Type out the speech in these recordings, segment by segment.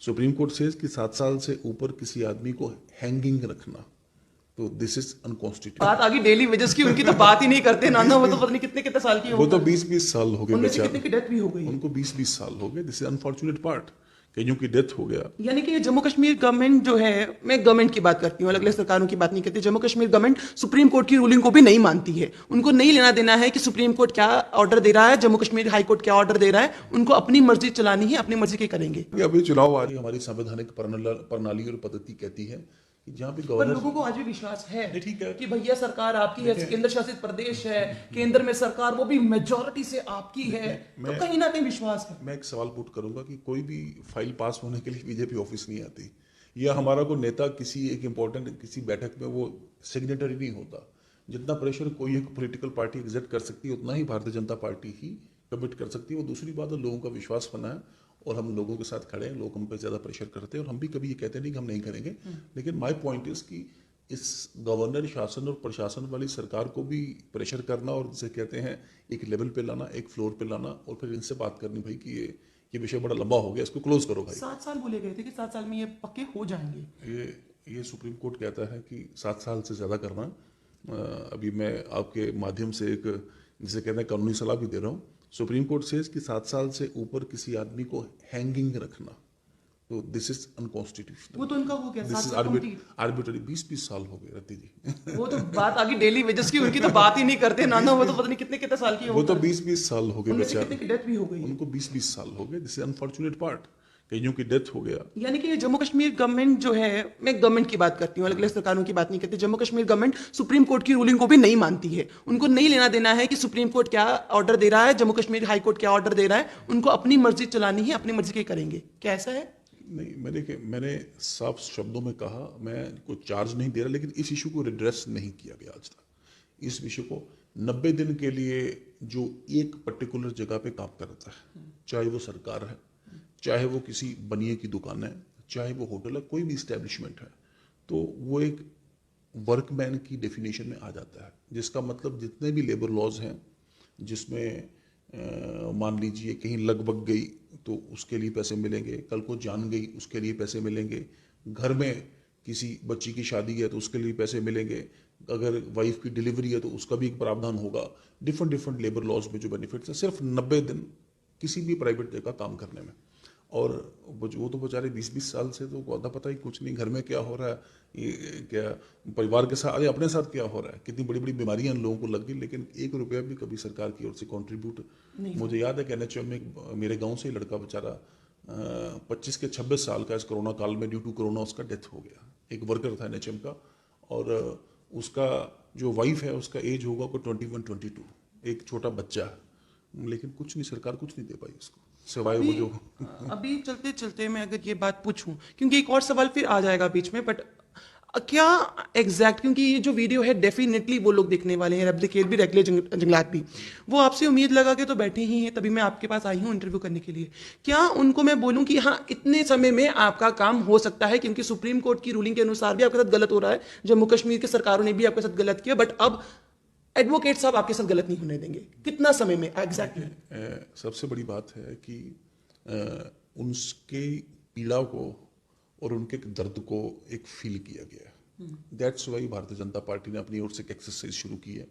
Supreme court says कि 7 साल से ऊपर किसी आदमी को हैंगिंग रखना, तो दिस इज अनकॉन्स्टिट्यूशनल। बात आगे डेली वेजेस की, उनकी तो बात ही नहीं करते नाना। वो तो पता नहीं कितने कितने साल की वो तो 20-20 साल हो गए उनमें से बेचारे, कितने की डेथ भी हो गई। उनको 20-20 साल हो गए। दिस इज अनफॉर्चुनेट पार्ट, कईयों की डेथ हो गया। यानी कि जम्मू कश्मीर गवर्नमेंट जो है, मैं गवर्नमेंट की बात करती हूँ, अलग अलग सरकारों की बात नहीं करती। Jammu Kashmir government supreme court की रूलिंग को भी नहीं मानती है। उनको नहीं लेना देना है कि सुप्रीम कोर्ट क्या ऑर्डर दे रहा है, जम्मू कश्मीर हाई कोर्ट क्या ऑर्डर दे रहा है। उनको अपनी मर्जी चलानी है, अपनी मर्जी के करेंगे। अभी चुनाव आ रही है, हमारी संवैधानिक प्रणाली और पद्धति कहती है कि जहाँ पे पर गवर्नर, लोगों को आज भी विश्वास है ठीक है कि भैया सरकार आपकी है, केंद्र शासित प्रदेश है, केंद्र में सरकार वो भी मेजोरिटी से आपकी है, तो कहीं ना कहीं विश्वास है। मैं एक सवाल पुट करूंगा कि कोई भी फाइल पास होने के लिए बीजेपी ऑफिस नहीं आती, या हमारा को नेता किसी एक इम्पोर्टेंट किसी बैठक में वो सिग्नेटरी नहीं होता। जितना प्रेशर कोई एक पॉलिटिकल पार्टी एग्जर्ट कर सकती है, उतना ही भारतीय जनता पार्टी ही कमिट कर सकती है। वो दूसरी बात है, लोगों का विश्वास बना है और हम लोगों के साथ खड़े हैं। लोग हम पे ज़्यादा प्रेशर करते हैं और हम भी कभी ये कहते नहीं कि हम नहीं करेंगे। लेकिन माय पॉइंट इज कि इस गवर्नर शासन और प्रशासन वाली सरकार को भी प्रेशर करना और जिसे कहते हैं एक लेवल पे लाना, एक फ्लोर पे लाना, और फिर इनसे बात करनी भाई कि ये विषय बड़ा लंबा हो गया, इसको क्लोज करो भाई। 7 साल बोले गए थे कि 7 साल में ये पक्के हो जाएंगे। ये सुप्रीम कोर्ट कहता है कि 7 साल से ज़्यादा करना। अभी मैं आपके माध्यम से एक जिसे कहते हैं कानूनी सलाह भी दे रहा हूँ। सुप्रीम कोर्ट सेज कि 7 साल से ऊपर किसी आदमी को हैंगिंग रखना, तो दिस इज अनकॉन्स्टिट्यूशनल। वो तो उनका हो गया, दिस 7 इज साल complete। आर्बिट्ररी। 20-20 साल हो गए रति जी। वो तो बात आगे डेली वेजेस की, उनकी तो बात ही नहीं करते नाना। वो तो पता नहीं कितने कितने साल की वो तो 20-20 साल हो गए उनमें से बेचारे, कितने की डेथ भी हो गई। उनको 20-20 साल हो गए। दिस इज अनफॉर्चुनेट पार्ट, कईयों की डेथ हो गया। यानी कि जम्मू कश्मीर गवर्नमेंट जो है, मैं गवर्नमेंट की बात करती हूँ, अलग अलग सरकारों की बात नहीं करती। Jammu Kashmir government supreme court की रूलिंग को भी नहीं मानती है। उनको नहीं लेना देना है कि सुप्रीम कोर्ट क्या ऑर्डर दे रहा है, जम्मू कश्मीर हाई कोर्ट क्या ऑर्डर दे रहा है। उनको अपनी मर्जी चलानी है, अपनी मर्जी के करेंगे। क्या ऐसा है? नहीं, मैंने साफ शब्दों में कहा, मैं कोई चार्ज नहीं दे रहा, लेकिन इस इशू को रिड्रेस नहीं किया गया आज तक। इस विषय को 90 दिन के लिए जो एक पर्टिकुलर जगह पे काम करता है, चाहे वो सरकार है, चाहे वो किसी बनिए की दुकान है, चाहे वो होटल है, कोई भी इस्टेब्लिशमेंट है, तो वो एक वर्कमैन की डेफिनेशन में आ जाता है। जिसका मतलब जितने भी लेबर लॉज हैं, जिसमें मान लीजिए कहीं लगभग गई तो उसके लिए पैसे मिलेंगे, कल को जान गई उसके लिए पैसे मिलेंगे, घर में किसी बच्ची की शादी है तो उसके लिए पैसे मिलेंगे, अगर वाइफ की डिलीवरी है तो उसका भी एक प्रावधान होगा। डिफरेंट लेबर लॉज में जो बेनिफिट्स है, सिर्फ 90 दिन किसी भी प्राइवेट जगह काम करने में। और वो तो बेचारे 20-20 साल से तो पता ही कुछ नहीं, घर में क्या हो रहा है, ये क्या परिवार के साथ, अपने साथ क्या हो रहा है, कितनी बड़ी बड़ी बीमारियां लोगों को लग गई, लेकिन 1 रुपया भी कभी सरकार की ओर से कंट्रीब्यूट। मुझे याद है कि NHM में मेरे गांव से लड़का बेचारा 25 के 26 साल का इस कोरोना काल में ड्यू टू कोरोना उसका डेथ हो गया। एक वर्कर था NHM का, और उसका जो वाइफ है उसका एज होगा को 21-22, एक छोटा बच्चा है, लेकिन कुछ नहीं, सरकार कुछ नहीं दे पाई उसको, सिवाय वो जो अभी चलते चलते मैं अगर ये बात पूछूं, क्योंकि एक और सवाल फिर आ जाएगा बीच में, बट क्या एग्जैक्ट, क्योंकि ये जो वीडियो है डेफिनेटली वो लोग देखने वाले हैं, रेप्लिकेट भी, रेगुलर जंगलात भी। वो आपसे उम्मीद लगा के तो बैठे ही हैं, तभी मैं आपके पास आई हूँ इंटरव्यू करने के लिए। क्या उनको मैं बोलूँ कि हाँ इतने समय में आपका काम हो सकता है, क्योंकि सुप्रीम कोर्ट की रूलिंग के अनुसार भी आपके साथ गलत हो रहा है, जम्मू कश्मीर के सरकारों ने भी आपके साथ गलत किया, बट अब एडवोकेट साहब आपके साथ गलत नहीं होने देंगे, कितना समय में एग्जैक्टली? सबसे बड़ी बात है कि उनके पीड़ा को और उनके दर्द को एक फील किया गया है। That's why Bharatiya Janata party ने अपनी ओर से एक एक्सरसाइज शुरू की है,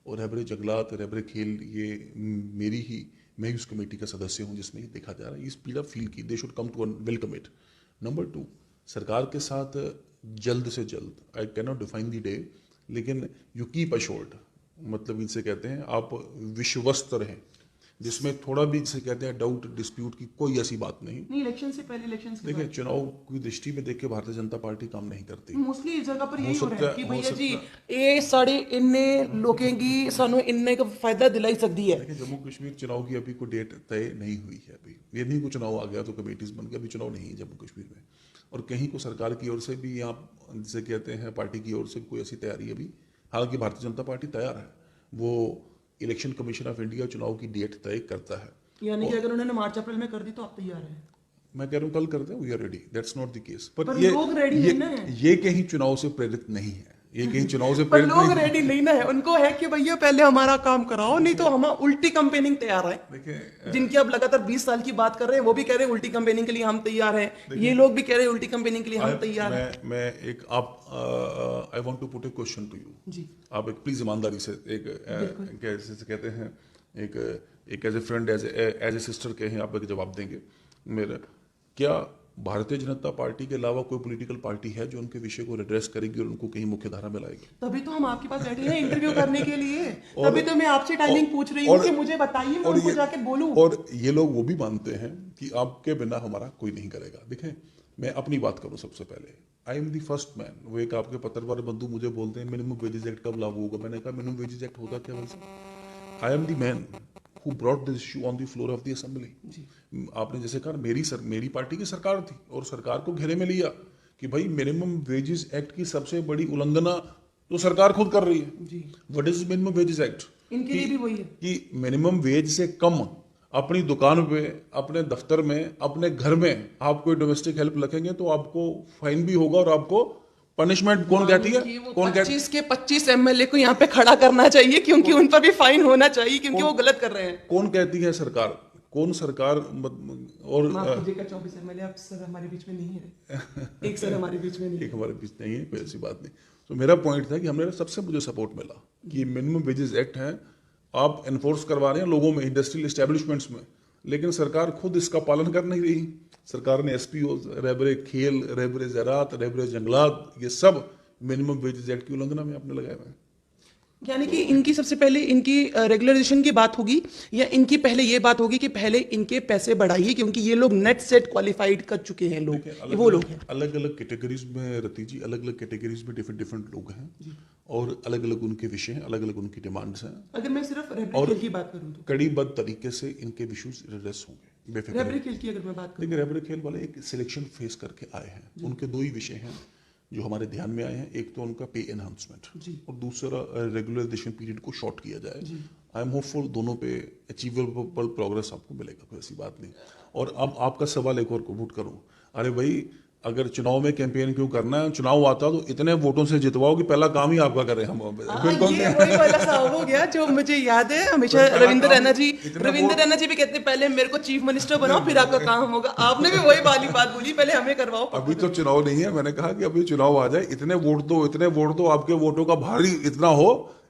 और रहबरे जंगलात, रहबरे खेल, ये मैं ही उस कमेटी का सदस्य हूँ जिसमें ये देखा जा रहा है, इस पीड़ा फील की। They should come to welcome it. Number 2, सरकार के साथ जल्द से जल्द, I can not define the day, लेकिन यू कीप अश्योर्ड, मतलब इनसे कहते हैं आप विश्वस्त रहें, जिसमें थोड़ा भी जिसे कहते हैं डाउट, डिस्प्यूट की कोई ऐसी बात नहीं। इलेक्शन से पहले, इलेक्शन से देखिए, चुनाव की दृष्टि में देख के भारतीय जनता पार्टी काम नहीं करती। मोस्टली इस जगह पर यही हो रहा है कि हो भैया जी सकता ये साढ़े इन्ने लोगों की सानू इन्ने का फायदा दिलाई सकती है। देखिए, जम्मू कश्मीर चुनाव की अभी कोई डेट तय नहीं हुई है। अभी ये नहीं कोई चुनाव आ गया तो कमेटीज बन गया, अभी चुनाव नहीं है जम्मू कश्मीर में, और कहीं को सरकार की ओर से भी, यहाँ जिसे कहते हैं पार्टी की ओर से कोई ऐसी तैयारी अभी, हालांकि भारतीय जनता पार्टी तैयार है, वो इलेक्शन कमीशन ऑफ इंडिया चुनाव की डेट तय करता है। यानी कि अगर उन्होंने मार्च अप्रैल में कर दी तो आप तैयार हैं? मैं कह रहा हूँ कल कर दें, we are ready, that's not the case. पर लोग रेडी नहीं ना है। ये कहीं चुनाव से प्रेरित नहीं है, ये कहीं चुनाव से पर प्रेरित लोग नहीं। रेडी नहीं ना है, उनको है कि भैया पहले हमारा काम कराओ, नहीं तो हम उल्टी कंपेनिंग तैयार है। देखिए जिनकी अब लगातार 20 साल की बात कर रहे हैं वो भी कह रहे हैं उल्टी कंपेनिंग के लिए हम तैयार हैं, ये लोग भी कह रहे हैं उल्टी कंपेनिंग के लिए हम तैयार हैं। मैं एक आप I want to put a question to you. जी आप एक प्लीज ईमानदारी से एक कैसे कहते हैं एक as a friend as a sister के हैं, आप एक जवाब देंगे मेरा। क्या भारतीय जनता पार्टी के अलावा कोई पॉलिटिकल पार्टी है जो उनके विषय को एड्रेस करेगी और उनको कहीं मुख्य धारा में लाएगी? तभी तो हम आपके पास बैठे हैं इंटरव्यू करने के लिए, तभी तो मैं आपसे टाइमिंग पूछ रही हूँ कि मुझे बताइए, मैं उनको जाके बोलूं। और ये लोग वो भी मानते हैं कि आपके बिना हमारा कोई नहीं करेगा। देखें, मैं अपनी बात करूं सबसे पहले, I am the first man. वो एक आपके पत्रकार बंधु मुझे बोलते हैं मिनिमम वेजेस एक्ट कब लागू होगा, मैंने कहा मिनिमम वेजेस एक्ट होगा क्या वैसे? I am the man who brought this issue on the floor of the assembly. आपने जैसे कहा मेरी पार्टी की सरकार थी और सरकार को घेरे में लिया कि भाई मिनिमम वेजेस एक्ट की सबसे बड़ी उल्लंघना तो सरकार खुद कर रही है। What is minimum wages act? इनके लिए भी वही है कि मिनिमम वेज से कम अपनी दुकान पे, अपने दफ्तर में, अपने घर में आप कोई डोमेस्टिक हेल्प रखेंगे तो आपको फाइन भी होगा और आपको पनिशमेंट कौन कहती है? कौन कहती 25 के 25 एमएलए को यहाँ पे खड़ा करना चाहिए, क्योंकि उन पर भी फाइन होना चाहिए, क्योंकि वो गलत कर रहे हैं। कौन कहती है? सरकार। कौन सरकार? और माफ कीजिएगा 24 एमएलए आप सर हमारे बीच में नहीं है, एक सर हमारे बीच में नहीं एक हमारे बीच नहीं है, कोई ऐसी बात नहीं। तो मेरा पॉइंट था कि हमने सबसे मुझे सपोर्ट मिला कि मिनिमम वेजेस एक्ट है, आप एनफोर्स करवा रहे हैं लोगों में, इंडस्ट्रियल एस्टेब्लिशमेंट्स में, लेकिन सरकार खुद इसका पालन कर नहीं रही। सरकार ने एसपीओ, रहबरे खेल, रहबरे ज़राअत, रहबरे जंगलात, ये सब मिनिमम वेजेस एक्ट की उल्लंघना में आपने लगाए हुए हैं। यानी कि इनकी सबसे पहले इनकी रेगुलराइजेशन की बात होगी, या इनकी पहले ये बात होगी कि पहले इनके पैसे बढ़ाइए, क्योंकि ये लोग नेट सेट क्वालिफाइड कर चुके हैं लोग, ये वो लोग हैं। अलग अलग कैटेगरीज में रति जी, अलग अलग कैटेगरीज में डिफरेंट डिफरेंट लोग हैं और अलग अलग उनके विषय हैं, अलग अलग उनकी डिमांड्स हैं। अगर मैं सिर्फ रेबरी की बात करूं तो कड़ीबद्ध तरीके से इनके इश्यूज एड्रेस होंगे बेफिक्र। रेबरी खेल की अगर मैं बात करूं, देखिए रेबरे खेल वाले एक सिलेक्शन फेस करके आए हैं, उनके दो ही विषय हैं जो हमारे ध्यान में आए हैं। एक तो उनका पे एनहांसमेंट और दूसरा रेगुलराइजेशन पीरियड को शॉर्ट किया जाए। आई एम होपफुल दोनों पे अचीवेबल प्रोग्रेस आपको मिलेगा, कोई ऐसी बात नहीं। और अब आपका सवाल एक और कोट करूं, अरे भाई अगर चुनाव में कैंपेन क्यों करना है? चुनाव आता तो इतने वोटों से जितवाओ कि पहला काम ही आपका करें हम। बिल्कुल ये वही वाला सा हो गया जो मुझे याद है हमेशा रविंद्र रैना जी भी कहते हैं पहले मेरे को चीफ मिनिस्टर बनाओ फिर आपका काम होगा। आपने भी वही वाली बात बोली, पहले हमें करवाओ। अभी तो चुनाव नहीं है, मैंने कहा कि अभी चुनाव आ जाए, इतने वोट दो, आपके वोटों का भारी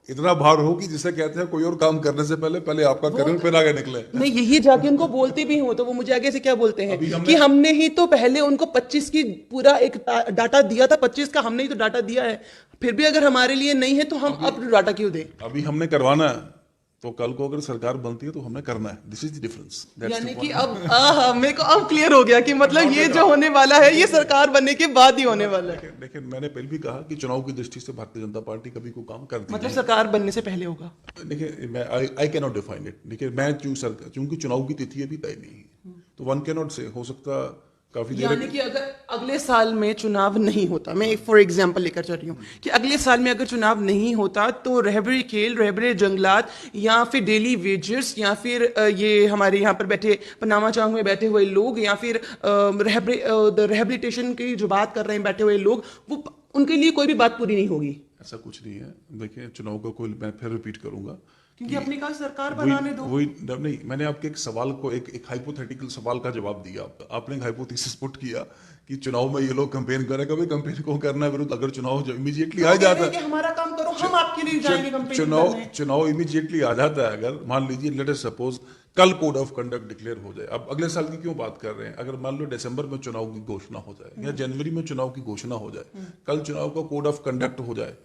इतना भार हो कि जिसे कहते हैं कोई और काम करने से पहले आपका करें फिर आगे निकले। नहीं, यही जाके उनको बोलते भी हो तो वो मुझे आगे से क्या बोलते हैं कि हमने ही तो पहले उनको 25 की पूरा एक डाटा दिया था, 25 का हमने ही तो डाटा दिया है, फिर भी अगर हमारे लिए नहीं है तो हम अब डाटा क्यों दें? अभी हमने करवाना है तो कल को अगर सरकार बनती है तो हमने करना है। This is the difference. यानी कि अब मेरे को अब क्लियर हो गया कि मतलब ये जो होने वाला है ये सरकार बनने के बाद ही होने वाला है। लेकिन मैंने पहले भी कहा कि चुनाव की दृष्टि से भारतीय जनता पार्टी कभी कोई काम करती मतलब सरकार बनने से पहले होगा। देखिए मैं आई कैन नॉट डिफाइन इट। देखिए मैं चूंकि चुनाव की तिथि अभी तय नहीं है तो वन कैन नॉट से, हो सकता काफी देर, यानी कि अगर अगले साल में चुनाव नहीं होता, मैं एक फॉर एग्जांपल लेकर चल रही हूँ कि अगले साल में अगर चुनाव नहीं होता तो रहबरी खेल, रहबरी जंगलात या फिर डेली वेजर्स या फिर ये हमारे यहाँ पर बैठे पनामा चौक में बैठे हुए लोग या फिर रिहेबिलिटेशन की जो बात कर रहे हैं बैठे हुए लोग, वो उनके लिए कोई भी बात पूरी नहीं होगी। ऐसा कुछ नहीं है। देखिए चुनाव का कोई, मैं फिर रिपीट करूंगा क्योंकि अपनी का सरकार बनाने दो। वही नहीं, मैंने आपके एक सवाल को एक हाइपोथेटिकल सवाल का जवाब दिया। आपने एक हाइपोथेसिस पुट किया कि चुनाव में ये लोग कैंपेन करें। कभी कैंपेन को करना है विरुद्ध, अगर चुनाव इमीडिएटली आ जाता है, हमारा काम करो, हम आपके लिए जाएंगे कैंपेन करने। चुनाव इमीडिएटली आ जाता है, अगर मान लीजिए लेट अस सपोज कल कोड ऑफ कंडक्ट डिक्लेयर हो जाए। अब अगले साल की क्यों बात कर रहे हैं? अगर मान लो दिसंबर में चुनाव की घोषणा हो जाए या जनवरी में चुनाव की घोषणा हो जाए, कल चुनाव का कोड ऑफ कंडक्ट हो जाए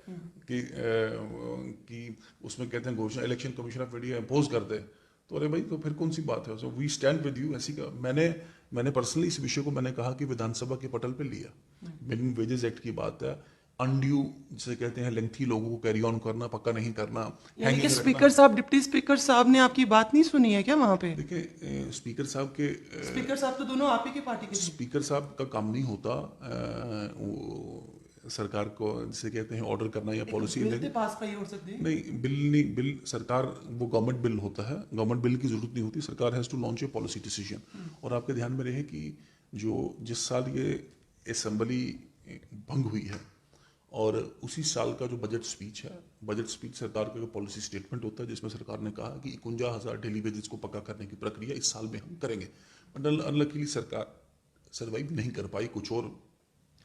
कि उसमें कहते हैं घोषणा election commission of India impose कर दे, तो अरे भाई तो फिर कौन सी बात है? So we stand with you. ऐसी का मैंने पर्सनली इस विषय को मैंने कहा कि विधानसभा के पटल पे लिया। मिनिमम वेजेस एक्ट की बात है, अनड्यू जिसे कहते हैं लेंथी लोगों को कैरी ऑन करना, पक्का नहीं करना। स्पीकर साहब, डिप्टी स्पीकर साहब ने आपकी बात नहीं सुनी है क्या वहां पे? देखिए स्पीकर साहब तो दोनों आप ही की पार्टी के। स्पीकर साहब का काम नहीं होता सरकार को जिसे कहते हैं ऑर्डर करना या पॉलिसी पास का ही हो सकती है। नहीं, बिल सरकार वो गवर्नमेंट बिल होता है, गवर्नमेंट बिल की जरूरत नहीं होती। सरकार has to launch a policy decision. और आपके ध्यान में रहे कि जिस साल ये असेंबली भंग हुई है और उसी साल का जो बजट स्पीच है, बजट स्पीच सरकार का पॉलिसी स्टेटमेंट होता है जिसमें सरकार ने कहा कि 51,000 डेली वेजेस को पक्का करने की प्रक्रिया इस साल में हम करेंगे। बट अनलकीली सरकार सर्वाइव नहीं कर पाई, कुछ और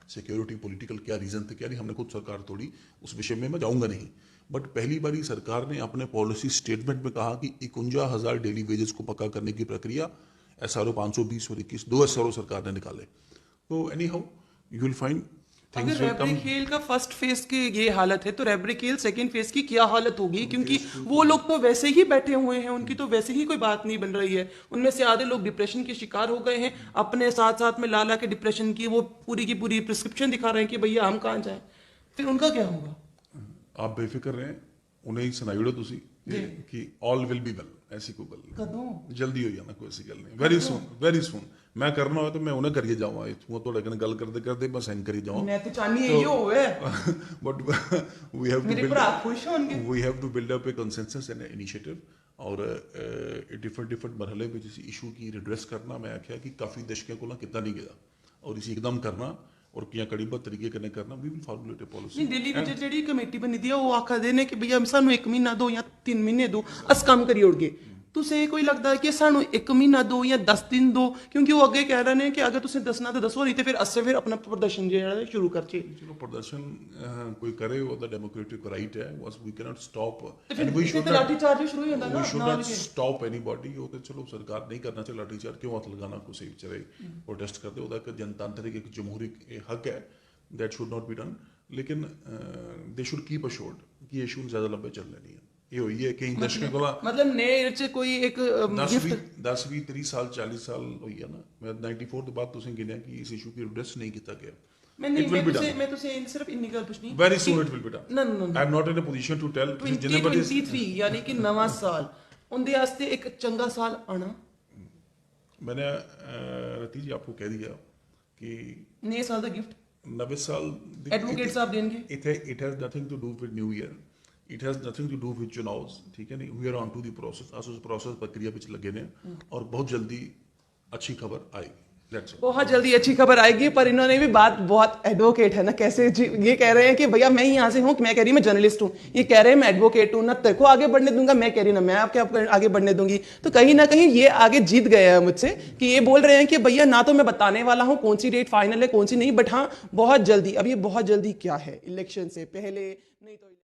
सिक्योरिटी पॉलिटिकल क्या रीजन थे क्या नहीं, हमने खुद सरकार तोड़ी, उस विषय में मैं जाऊंगा नहीं। बट पहली बारी सरकार ने अपने पॉलिसी स्टेटमेंट में कहा कि 51,000 डेली वेजेस को पक्का करने की प्रक्रिया SRO 520 और 21 दो SRO सरकार ने निकाले। तो any how you will find अगर रैबरी खेल का फर्स्ट फेज की ये हालत है तो रैबरी खेल सेकंड फेज की क्या हालत होगी, क्योंकि वो लोग तो वैसे ही बैठे हुए हैं, उनकी तो वैसे ही कोई बात नहीं बन रही है। उनमें से आधे लोग डिप्रेशन के शिकार हो गए हैं, अपने साथ साथ में ला के डिप्रेशन की वो पूरी की पूरी प्रिस्क्रिप्शन दिखा रहे हैं कि भैया हम कहाँ जाएं, फिर उनका क्या होगा? आप बेफिक्र रहें, उन्हें ही सुनाई उड़ो तुसी कि ऑल विल बी वेल, ऐसी कोई गल नहीं, कदों जल्दी हो जाना, कोई ऐसी गल नहीं, वेरी सून मैं करना हो तो मैं उन्हें करिए जाऊँ, इतों थोड़े कने गल करते करते मैं साइन करी जाऊँ, मैं तो चाहनी है यो होवे बट वी हैव मेरे भरा खुश होंगे, we have to build up a consensus and initiative और डिफरेंट मरहले में जिस इशू की रिड्रेस करना, मैं आख्या कि काफ़ी दशकों को ना कितना नहीं गया और इसी एकदम करना और किया कड़ीबद्ध तरीके कन्नै करना, we will formulate a policy. नहीं दिल्ली में जेडी कमेटी बनी दी है वो आखा देने कि भैया सानू 1 महीना दो या 3 महीने दो अस काम करी उड़गे, तुसे कोई लगता है कि सानू 1 महीना दो या 10 दिन दो, क्योंकि वो अगे कह रहे हैं कि अगर तुसे दसना तो दसो, नहीं तो फिर अससे फिर अपना प्रदर्शन जो है शुरू कर चे। चलो प्रदर्शन कोई करे, वो द डेमोक्रेटिक राइट है, बस we can not stop and we should lathi charge शुरू हो जाता ना, we should not stop anybody. वो तो चलो सरकार नहीं करना चाहिए लाठी चार्ज, क्यों हाथ लगाना को सही चले प्रोटेस्ट करते, वो एक जनतांत्रिक एक जमहूरी हक है, that should not be done, लेकिन दे शुड कीप अश्योर्ड कि इशू ज्यादा लंबे चलने नहीं है। ये हुई है कई दशकों कोला मतलब नए च कोई एक 10 20 30 साल 40 साल हुई है ना, मैं 94 के बाद तुसें गिनिया कि इस इशू की एड्रेस नहीं किया गया। मैं तुसे सिर्फ इन्नी गल पुछनी, very soon it will be done. No. I am not in a position to tell 2023 यानी कि नवा साल उनदे वास्ते एक चंगा साल आना। मैंने रती जी आपको कह दिया कि नए साल दा गिफ्ट 90 साल एडवोकेट साहब देंगे, it has nothing to do with new year, it has nothing to do with चुनाव, ठीक है नहीं, we are on to the process, as उस प्रोसेस प्रक्रिया विच लगे ने और बहुत जल्दी अच्छी खबर आएगी, दैट्स ऑल। बहुत जल्दी अच्छी खबर आएगी। पर इन्होंने भी बात बहुत एडवोकेट है ना, कैसे ये कह रहे हैं कि भैया मैं यहाँ से हूँ, मैं कह रही मैं जर्नलिस्ट हूँ, ये कह रहे हैं मैं एडवोकेट हूँ, ना तेरे को आगे बढ़ने दूंगा, मैं कह रही ना मैं आपके आगे बढ़ने दूंगी। तो कहीं ना कहीं ये आगे जीत गए हैं मुझसे कि ये बोल रहे हैं कि भैया ना तो मैं बताने वाला हूँ कौन सी डेट फाइनल है कौन सी नहीं, बट हाँ बहुत जल्दी, अब ये बहुत जल्दी क्या है, इलेक्शन से पहले नहीं तो